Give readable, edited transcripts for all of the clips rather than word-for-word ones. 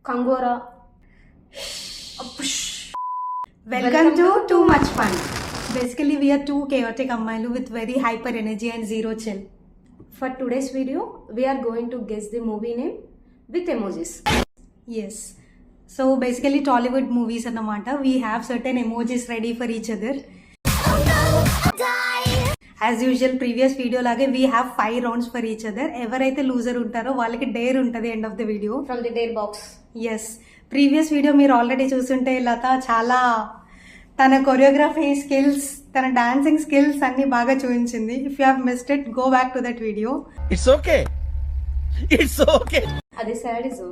Kangora. Welcome to Too Much Fun. Basically, we are two chaotic ammayilu with very hyper energy and zero chill. For today's video, we are going to guess the movie name with emojis. Yes. So basically, Tollywood movies annamata. We have certain emojis ready for each other. As usual, previous video lage we have 5 rounds for each other. ఎవరైతే loser ఉంటారో వాళ్ళకి dare ఉంటుంది end of the video. From the dare box. Yes, previous video మీరు already చూస్తుంటే లత చాలా తన choreography skills, తన dancing skills అన్ని బాగా చూపించింది. If you have missed it, go back to that video. It's okay, it's okay. అది sadism.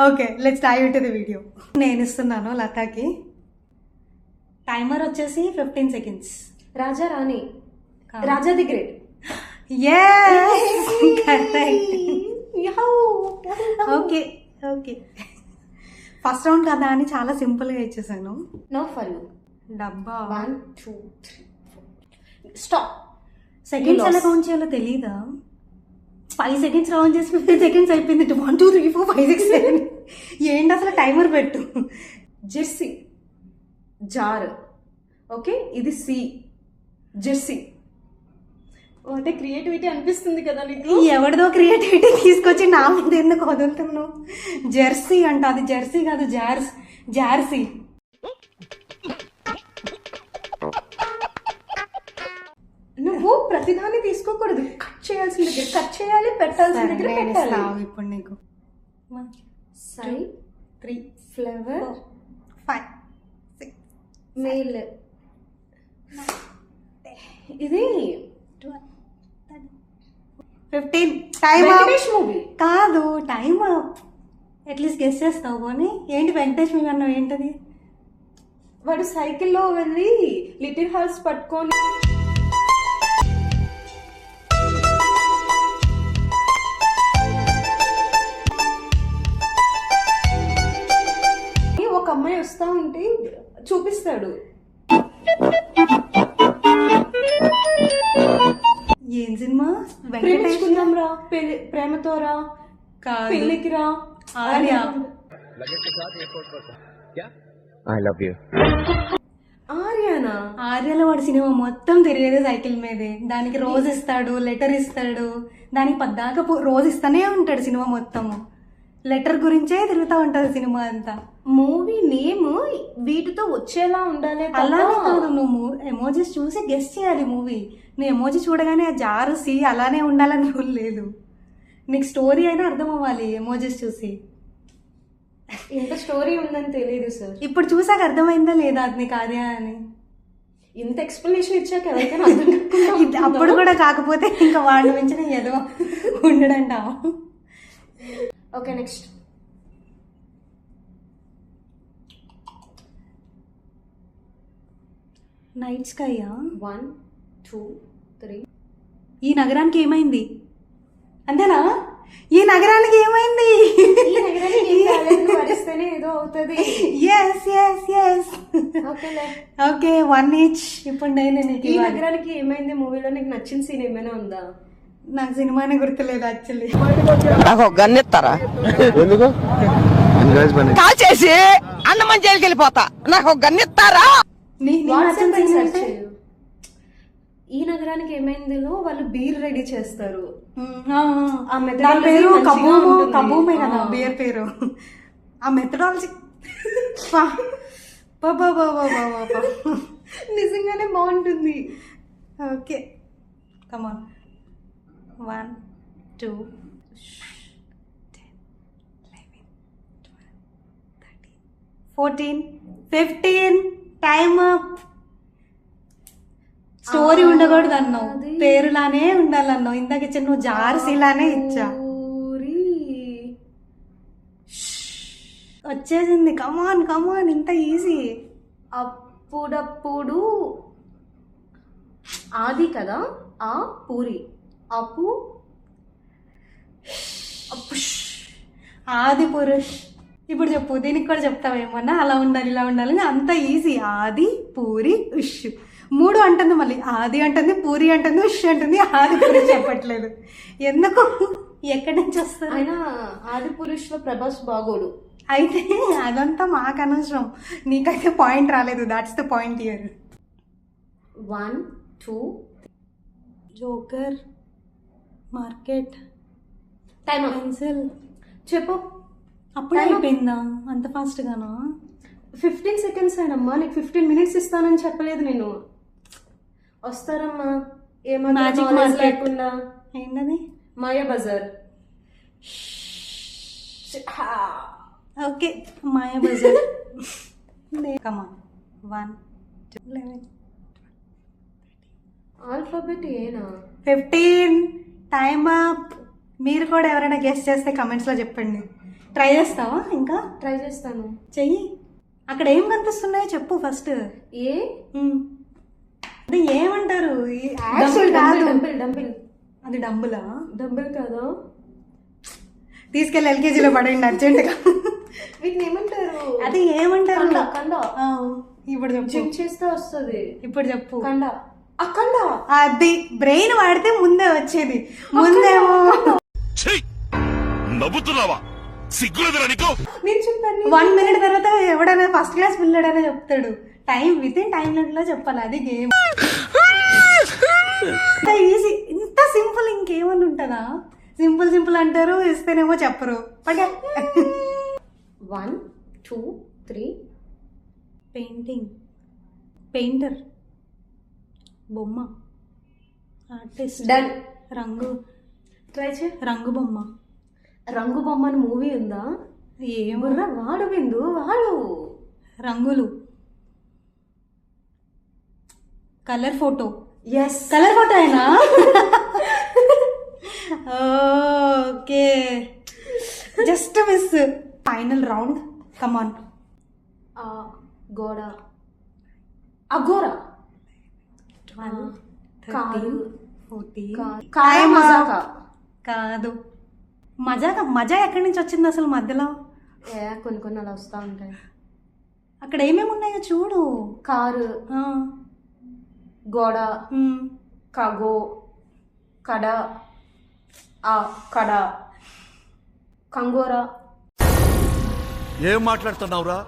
Okay, let's dive into the video. నేను ఇస్తున్నాను లతాకి. టైమర్ వచ్చేసి 15 seconds. Raja Rani. Raja the great. yes correct. Okay okay, first round కదా అని చాలా simple గా ఇచ్చేసాను. No for you. డబ్బా 1 2 3 4 స్టాప్. సెకండ్స్ ఎలా కౌంట్ చేయాలో తెలీదా? 5 seconds రౌండ్ చేసి 15 seconds అయిపోయింది. 1 2 3 4 5 6 7 ఏంటి అసలు? టైమర్ పెట్టు. జెర్సీ. జార్. ఓకే, ఇది సి. జెర్సీ. అంటే క్రియేటివిటీ అనిపిస్తుంది కదా నీకు? ఎవరిదో క్రియేటివిటీ తీసుకొచ్చి నా మీద ఎందుకు వదులుతున్నావు? జెర్సీ అంట, అది జెర్సీ కాదు, జార్సీ. నువ్వు ప్రతిదాన్ని తీసుకోకూడదు. కట్ చేయాల్సిన దగ్గర కట్ చేయాలి, పెట్టాల్సిన దగ్గర పెట్టాలి. ఇప్పుడు నీకు సై 3 ఫ్లవర్ 5 6 మెయిల్. ఇది 15. టైం వెంకటేష్ మూవీ కాదు, టైం అట్లీస్ట్ గెస్ చేస్తావు. పోనీ ఏంటి వెంకటేష్ మూవీ అన్నావు? ఏంటది? వాడు సైకిల్లో వెళ్ళి లిటిల్ హార్ట్స్ పట్టుకొని ఒక అమ్మాయి వస్తా ఉంటే చూపిస్తాడు. ఏం సినిమా? ప్రేమించుకుందాం రా, ప్రేమతో రా, పెళ్ళికి రా. ఆర్య. ఆర్యనా? ఆర్యలో వాడి సినిమా మొత్తం తిరిగేది సైకిల్ మీదే. దానికి రోజు ఇస్తాడు, లెటర్ ఇస్తాడు, దానికి పద్దాక రోజు ఇస్తానే ఉంటాడు. సినిమా మొత్తము లెటర్ గురించే తిరుగుతూ ఉంటది సినిమా అంతా. మూవీ నేమ్ వీటితో వచ్చేలా ఉండాలి. అలానే కాదు, నువ్వు ఎమోజీస్ చూసి గెస్ చేయాలి మూవీ. నువ్వు ఎమోజీ చూడగానే ఆ జారు సి అలానే ఉండాలని రూల్ లేదు. నీకు స్టోరీ అయినా అర్థం అవ్వాలి ఎమోజీస్ చూసి. ఇంత స్టోరీ ఉందని తెలియదు సార్. ఇప్పుడు చూసాక అర్థమైందా లేదా అది నీకు ఆర్య అని? ఇంత ఎక్స్ప్లెనేషన్ ఇచ్చాక ఎవరికైనా అర్థం కాకుండా అప్పుడు కూడా కాకపోతే ఇంకా వాడి నుంచి ఏదో ఉండడంటావు. Okay, next. నైట్ స్కైయా? 1 2 3. ఈ నగరానికి ఏమైంది? అంతేనా? ఈ నగరానికి ఏమైంది? ఈ నగరానికి ఏం కాలేదు, పడిస్తేనే ఏదో అవుతుంది. Yes yes yes. Okay, 1 each. ఇప్పుడు నేను నీకు ఈ నగరానికి ఏమైంది మూవీలో నీకు నచ్చిన సీన్ ఏమైనా ఉందా? నాకు సినిమానే గుర్తులేదు యాక్చువల్లీ. నాకు ఒక గన్ ఇస్తారా? ఎందుకు? కాల్ చేసి అన్నమని జైలుకి వెళ్ళిపోతా. నాకు ఒక గన్ ఇస్తారా? ఈ నగరానికి ఏమైందిలో వాళ్ళు బీర్ రెడీ చేస్తారు. దాని పేరు కబూమే కదా బియర్ పేరు. ఆ మెథడాలజీ నిజంగానే బాగుంటుంది. ఓకే, కమాన్. 1 2 10 11 12 13 14 15. Time up. స్టోరీ ఉండకూడదు అన్నావు, పేరులానే ఉండాలన్నావు. ఇందాక ఇచ్చా నువ్వు జార్సీలానే ఇచ్చా. వచ్చేసింది. కమాన్ కమాన్, ఇంత ఈజీ. అప్పుడప్పుడు ఆది కదా, ఆ పూరి, అప్పు ఆది పురుష్. ఇప్పుడు చెప్పు, దీనికి కూడా చెప్తావేమన్నా అలా ఉండాలి ఇలా ఉండాలి. అంత ఈజీ. ఆది పూరి ఉష్ 3 అంటుంది, మళ్ళీ ఆది అంటుంది, పూరి అంటుంది, ఉష్ అంటుంది. ఆది పూరి చెప్పట్లేదు ఎందుకు? ఎక్కడి నుంచి వస్తారు? ఆయన ఆది పురుషులో ప్రభాస్ బాగోడు. అయితే అదంతా మాకు అనవసరం, నీకైతే పాయింట్ రాలేదు. That's the point here. 1 2 joker, market, time pencil. చెప్పు. అప్పుడే అయిపోయిందా అంత ఫాస్ట్ గానా? 15 seconds అయినమ్మా, నీకు 15 minutes ఇస్తానని చెప్పలేదు నేను. వస్తారమ్మా Magic ఏమన్నా market. లేకుండా. ఏంటది? మాయా బజార్. ఓకే, మాయా బజార్. కమాన్ 1 2 11 ఆల్ఫాబెట్ ఏనా? 15. Time up. మీరు కూడా ఎవరైనా గెస్ట్ చేస్తే కమెంట్స్లో చెప్పండి. ట్రై చేస్తావా? ఇంకా ట్రై చేస్తాను. చెయ్యి. అక్కడ ఏం కనిపిస్తున్నాయో చెప్పు ఫస్ట్. ఏ అది ఏమంటారు? Dumbbell dumbbell. అది డంబులా? డంబిల్ కదా. తీసుకెళ్ళి ఎల్కేజీలో పడండి అర్జెంటుగా. వీటిని ఏమంటారు? అది ఏమంటారు? కండ కండ. ఆ, ఇప్పుడు చెప్పు. జిమ్ చేస్తే వస్తుంది. ఇప్పుడు చెప్పు. కండ. అకండ. అది బ్రెయిన్ వాడితే ముందే వచ్చేది. ముందేమో నవ్వుతున్నావా? సిగ్గులేదురా నీకు? నేను చెప్పాను. 1 minute తర్వాత ఎవడైనా ఫస్ట్ క్లాస్ పిల్లడైనా చెప్తాడు. Time with in time limit లో చెప్పాలి. అది గేమ్. ఇంత ఈజీ, ఇంత సింపుల్ ఇంకేమని ఉంటుందా? సింపుల్ సింపుల్ అంటారు, ఇస్తేనేమో చెప్పరు. 1 2 3. పెయింటింగ్, పెయింటర్, బొమ్మ, ఆర్టిస్ట్, డన్. రంగు, ట్రై చే. రంగు బొమ్మ. రంగు బొమ్మ అని మూవీ ఉందా? ఏమో. బుర్ర వాడు బిందు వాడు. రంగులు, colour photo. Yes. Colour photo అయినా? Okay, just miss. Final round, come on. గోడ. అగోరా. 12 కారు. 13 14. కారా మజాకా. కాదు. మజా ఎక్కడి నుంచి వచ్చింది అసలు మధ్యలో? కొన్ని కొన్ని అలా వస్తూ ఉంటాయి. అక్కడ ఏమేమి ఉన్నాయో చూడు. కారు, ఆ, గోడ, ఉమ్. కగో, కడ, కడ, కంగోరా. ఏం మాట్లాడుతున్నావురా?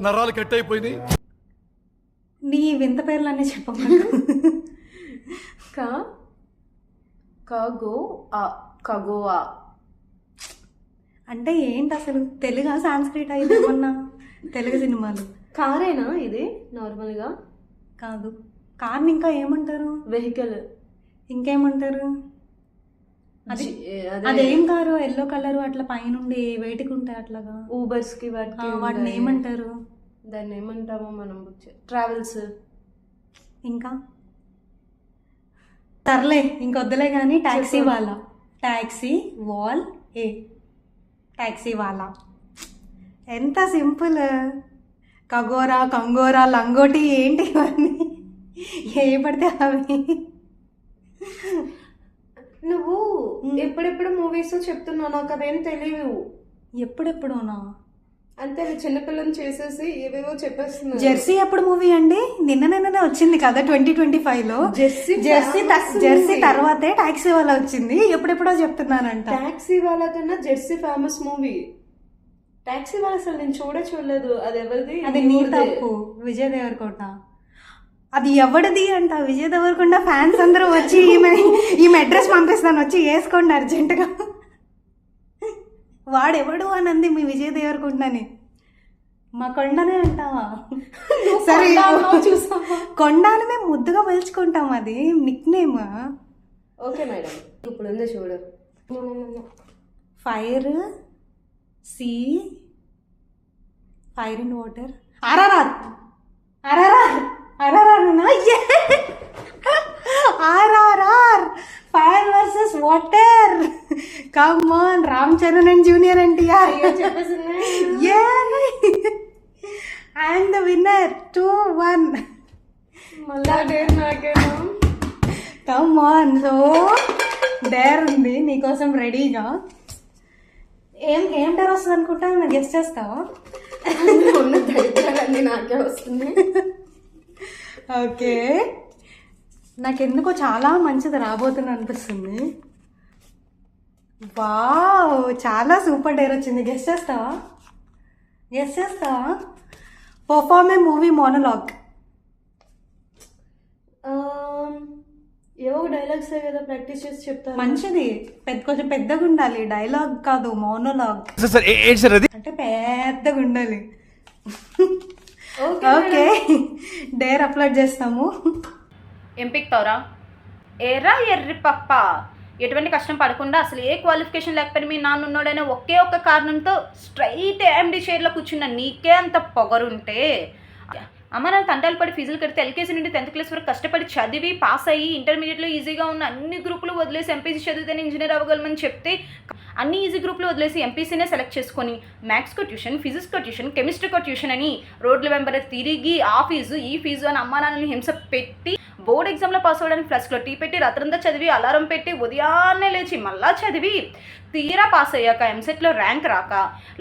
నరాలు కట్ అయిపోయింది. నీ వింత పేర్లన్నీ చెప్పమను. కగో, కగోవా. అంటే ఏంటి అసలు? తెలుగా సాంస్క్రిట్ అయితే ఏమన్నా? తెలుగు సినిమాలు. కారేనా ఇది నార్మల్ గా? కాదు. కార్ని ఇంకా ఏమంటారు? వెహికల్. ఇంకేమంటారు? అది అదేం కారు? ఎల్లో కలర్ అట్లా పైనుండి వేటికి ఉంటాయి అట్లాగా. ఊబర్స్ కి వాటిని ఏమంటారు? దాన్ని ఏమంటామో మనం. ట్రావెల్స్. ఇంకా సర్లే ఇంకొద్దులే కానీ. టాక్సీ వాలా. టాక్సీ వాల్ ఏ. టాక్సీ వాలా. ఎంత సింపుల్. కగోరా, కంగోరా, లంగోటి ఏంటి ఇవన్నీ? ఏ పడితే అవి. నువ్వు ఎప్పుడెప్పుడు మూవీస్ చెప్తున్నావు, నాకు అవేం తెలియవు. ఎప్పుడెప్పుడోనా? అంతే, చిన్నపిల్లని చేసేసి ఏవేవో చెప్పేస్తున్నా. జెర్సీ ఎప్పుడు మూవీ అండి? నిన్ననే వచ్చింది కదా 2025లో. జెర్సీ తర్వాతే టాక్సీ వాలా వచ్చింది. ఎప్పుడెప్పుడో చెప్తున్నానంట. టాక్సీ వాళ్ళ కన్నా జెర్సీ ఫేమస్ మూవీ. టాక్సీ వాళ్ళ అసలు నేను చూడలేదు. అది ఎవరిది? అది నీ తప్పు. విజయ్ దేవరకొండ. అది ఎవరిది అంట. విజయ్ దేవరకొండ ఫ్యాన్స్ అందరూ వచ్చి ఈమె అడ్రస్ పంపిస్తాను, వచ్చి వేసుకోండి అర్జెంటుగా. వాడెవడు అని అంది మీ విజయ్ దేవరకొండని. మా కొండనే అంటావా? సరే, కొండని మేము ముద్దుగా పిలుచుకుంటాం. అది నిక్ నేమ్. ఓకే మేడం, ఇప్పుడు ఉంది చూడు. Fire, see, fire in water. RRR. Fire versus water. Come on, Ram Charan and junior NTR. And the winner 2-1. మళ్ళా డేర్ నాకేనా? Come on. సో డేర్ ఉంది నీకోసం రెడీగా. ఏం డేర్ వస్తుంది అనుకుంటా? నువ్వు గెస్ట్ చేస్తావా? ఉన్న దరిద్రాలన్నీ నాకే వస్తుంది. ఓకే, నాకెందుకో చాలా మంచిది రాబోతుంది అనిపిస్తుంది. వావ్, చాలా సూపర్ డైర్ వచ్చింది. గెస్ చేస్తావా? పర్ఫార్మ్ ఏ మూవీ మోనోలాగ్. ఏవో డైలాగ్స్ కదా ప్రాక్టీస్ చేసి చెప్తాను. మంచిది, కొంచెం పెద్దగా ఉండాలి. డైలాగ్ కాదు, మోనోలాగ్. సార్ ఏంటి సార్ అది? అంటే పెద్దగా ఉండాలి. ఓకే ఓకే, డైర్ అప్లోడ్ చేస్తాము. ఎంపిక్తావురా ఎర్రా ఎర్రి పప్ప. ఎటువంటి కష్టం పడకుండా అసలు ఏ క్వాలిఫికేషన్ లేకపోయినా మీ నాన్న ఉన్నాడనే ఒకే ఒక్క కారణంతో స్ట్రైట్ AMD చైర్లో కూర్చున్న నీకే అంత పొగరుంటే, అమ్మ నా తంటాలు పడి ఫీజులు కడితే ఎల్కేజీ నుండి 10th క్లాస్ వరకు కష్టపడి చదివి పాస్ అయ్యి ఇంటర్మీడియట్లో ఈజీగా ఉన్న అన్ని గ్రూపులు వదిలేసి ఎంపీసీ చదివితేనే ఇంజనీర్ అవ్వగలమని చెప్తే అన్ని ఈజీ గ్రూపులు వదిలేసి ఎంపీసీనే సెలెక్ట్ చేసుకొని మ్యాథ్స్కో ట్యూషన్, ఫిజిక్స్కో ట్యూషన్, కెమిస్ట్రీకో ట్యూషన్ అని రోడ్ల వెంబడి తిరిగి ఆ ఫీజు ఈ ఫీజు అని అమ్మా నాన్నని హింస పెట్టి బోర్డ్ ఎగ్జామ్లో పాస్ అవ్వడానికి ఫ్లస్క్లో టీ పెట్టి రాత్రంతా చదివి అలారం పెట్టి ఉదయాన్నే లేచి మళ్ళా చదివి తీరా పాస్ అయ్యాక ఎంసెట్లో ర్యాంక్ రాక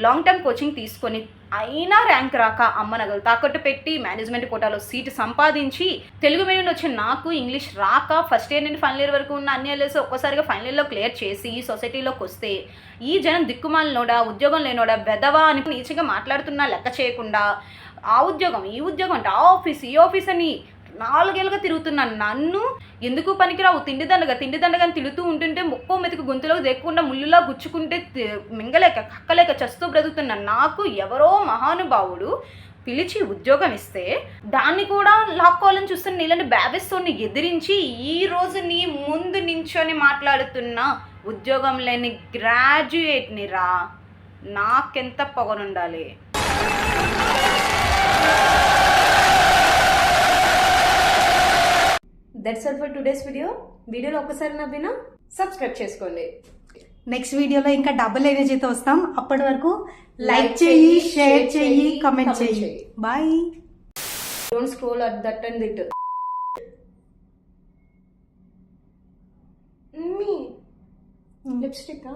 లాంగ్ టర్మ్ కోచింగ్ తీసుకొని అయినా ర్యాంక్ రాక అమ్మ నగలు తాకట్టు పెట్టి మేనేజ్మెంట్ కోటాలో సీటు సంపాదించి తెలుగు మీడియంలో వచ్చిన నాకు ఇంగ్లీష్ రాక ఫస్ట్ ఇయర్ నుండి ఫైనల్ ఇయర్ వరకు ఉన్న అన్ని ఇయర్స్ ఒక్కసారిగా ఫైనల్ ఇయర్లో క్లియర్ చేసి ఈ సొసైటీలోకి వస్తే ఈ జనం దిక్కుమాలినోడా ఉద్యోగం లేనోడా బెదవా అని నీచగా మాట్లాడుతున్నా లెక్క చేయకుండా ఆ ఉద్యోగం ఈ ఉద్యోగం అంటే ఆ ఆఫీస్ ఈ ఆఫీస్ అని 4 ఏళ్ళుగా తిరుగుతున్నాను. నన్ను ఎందుకు పనికిరావు తిండి దండగా తిడుతూ ఉంటుంటే ముక్కో మెతుకు గొంతులోకి దేక్కుండా ముళ్ళులా గుచ్చుకుంటే మింగలేక కక్కలేక చస్తూ బ్రతుకుతున్న నాకు ఎవరో మహానుభావుడు పిలిచి ఉద్యోగం ఇస్తే దాన్ని కూడా లాక్కోవాలని చూస్తున్న నీళ్ళని బ్యాబిస్తోని ఎదిరించి ఈ రోజు నీ ముందు నించొని మాట్లాడుతున్న ఉద్యోగం లేని గ్రాడ్యుయేట్ని రా. నాకెంత పొగరుండాలి. దట్స్ ఆల్ ఫర్ టుడేస్ వీడియోలో ఒక్కసారి నవ్వినా సబ్స్క్రైబ్ చేసుకోండి. నెక్స్ట్ వీడియోలో ఇంకా డబుల్ ఎనర్జీతో వస్తాం. అప్పటి వరకు లైక్ చెయ్యి, షేర్ చెయ్యి, కమెంట్ చెయ్యి. Bye. Don't scroll at that and దిట్. మీ లిప్స్టిక్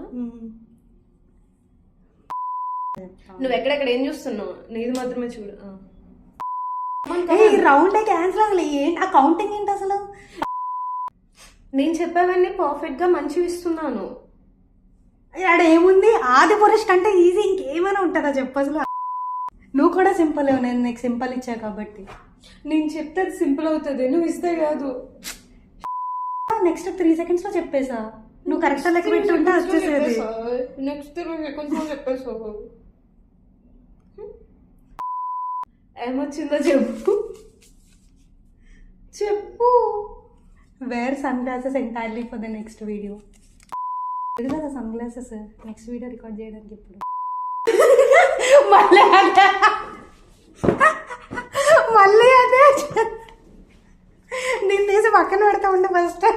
నువ్వు ఎక్కడెక్కడ ఏం చూస్తున్నావు? నీది మాత్రమే చూడు. రౌండ్ క్యాన్సిల్ అసలు ఏంటి ఆ కౌంటింగ్ ఏంటి అసలు? నేను చెప్పేవన్నీ పర్ఫెక్ట్ గా మంచివి ఇస్తున్నాను. ఆడ ఏముంది? ఆది పురుష్ కంటే ఈజీ ఇంకేమైనా ఉంటుందా చెప్పు అసలు? నువ్వు కూడా సింపుల్, నేను నీకు సింపుల్ ఇచ్చా కాబట్టి. నేను చెప్తే అది సింపుల్ అవుతుంది, నువ్వు ఇస్తే కాదు. నెక్స్ట్ 3 seconds లో చెప్పేసా. నువ్వు కరెక్ట్ లెక్క పెట్టుంటే వచ్చేసేది. నెక్స్ట్ చెప్పేసావు. ఏమొచ్చిందో చెప్పు. Wear sunglasses entirely for the next video. కదా sunglasses next video record చేయడానికి ఇప్పుడు మళ్ళీ అదే నేను తీసి పక్కన పెడతా ఉండే ఫస్ట్.